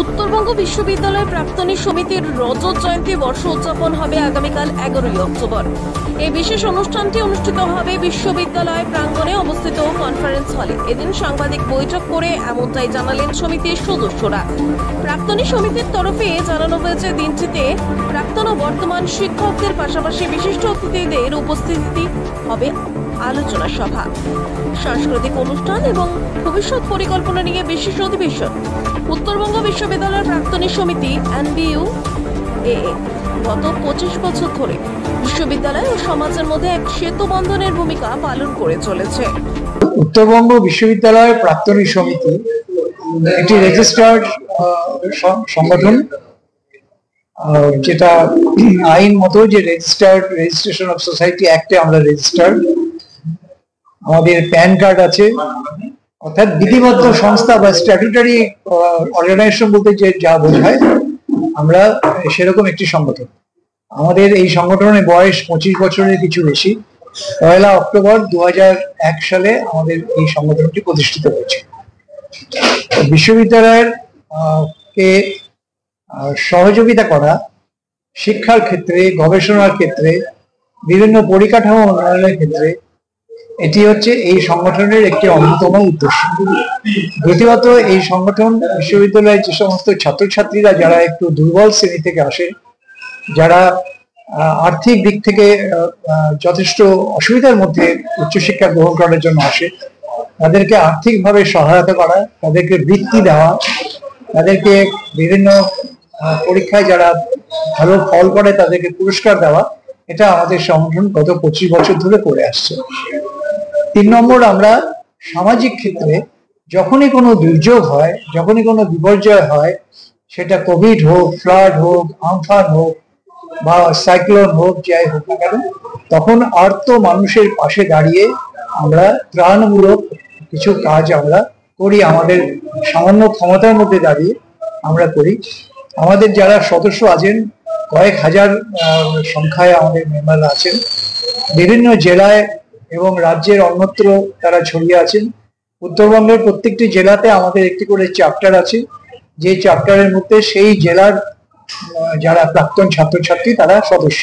উত্তরবঙ্গ বিশ্ববিদ্যালয় প্রাক্তনী সমিতির রজত জয়ন্তী বর্ষ উদযাপন হবে আগামীকাল 11ই অক্টোবর। এই বিশেষ অনুষ্ঠানটি অনুষ্ঠিত হবে বিশ্ববিদ্যালয় প্রাঙ্গণে অবস্থিত কনফারেন্স হলে। এদিন সাংবাদিক বৈঠক করে এমনটাই জানালেন সমিতির সদস্যরা। প্রাক্তনী সমিতির তরফে জানানো হয়েছে দিনটিতে প্রাক্তন ও বর্তমান শিক্ষকদের পাশাপাশি বিশিষ্ট অতিথিদের উপস্থিতি হবে আলোচনা সভা, সাংস্কৃতিক অনুষ্ঠান এবং ভবিষ্যৎ পরিকল্পনা নিয়ে বিশেষ অধিবেশন। উত্তরবঙ্গ বিশ্ববিদ্যালয়ের প্রাক্তনী সমিতি NBUAA গত 25 বছর ধরে বিশ্ববিদ্যালয় ও সমাজের মধ্যে এক সেতু বন্ধনের ভূমিকা পালন করে চলেছে। উত্তরবঙ্গ বিশ্ববিদ্যালয়ের প্রাক্তনী সমিতি একটি রেজিস্টার্ড সংগঠন, যেটা আইন মতো যে রেজিস্ট্রেশন অফ সোসাইটি অ্যাক্টে আমরা রেজিস্টার্ড। আমাদের প্যান কার্ড আছে, অর্থাৎ বিধিবদ্ধ সংস্থা বা স্ট্যাটুটারি অর্গানাইজেশন বলতে যে যা বোঝায়, আমরা সেরকম একটি সংগঠন। আমাদের এই সংগঠনের বয়স 25 বছরের কিছু বেশি। 1 অক্টোবর 2001 সালে আমাদের এই সংগঠনটি প্রতিষ্ঠিত হয়েছে। বিশ্ববিদ্যালয়ের কে সহযোগিতা করা, শিক্ষার ক্ষেত্রে, গবেষণার ক্ষেত্রে, বিভিন্ন পরিকাঠামো উন্নয়নের ক্ষেত্রে এটি হচ্ছে এই সংগঠনের একটি অন্যতম উদ্দেশ্য। দ্বিতীয়ত, এই সংগঠন বিশ্ববিদ্যালয়ের যে সমস্ত ছাত্রছাত্রীরা যারা একটু দুর্বল শ্রেণী থেকে আসে, যারা আর্থিক দিক থেকে যথেষ্ট অসুবিধার মধ্যে উচ্চশিক্ষা গ্রহণ করার জন্য আসে, তাদেরকে আর্থিকভাবে সহায়তা করা, তাদেরকে বৃত্তি দেওয়া, তাদেরকে বিভিন্ন পরীক্ষায় যারা ভালো ফল করে তাদেরকে পুরস্কার দেওয়া, এটা আমাদের সংগঠন গত 25 বছর ধরে করে আসছে। 3 নম্বর, আমরা সামাজিক ক্ষেত্রে যখনই কোনো দুর্যোগ হয়, যখনই কোনো বিপর্যয় হয়, সেটা কোভিড হোক, ফ্লাড হোক, আমফান হোক বা সাইক্লোন হোক, যাই হোক না কেন, তখন আর্ত মানুষের পাশে দাঁড়িয়ে আমরা ত্রাণমূলক কিছু কাজ আমরা করি। আমাদের সামান্য ক্ষমতার মধ্যে দাঁড়িয়ে আমরা করি। আমাদের যারা সদস্য আছেন, কয়েক হাজার সংখ্যায় আমাদের মেম্বাররা আছেন। বিভিন্ন জেলায় এবং রাজ্যের অন্যত্র তারা ছড়িয়ে আছেন। উত্তরবঙ্গের প্রত্যেকটি জেলাতে আমাদের একটি করে চ্যাপ্টার আছে, যে চ্যাপ্টারের মধ্যে সেই জেলার যারা প্রাক্তন ছাত্রছাত্রী তারা সদস্য।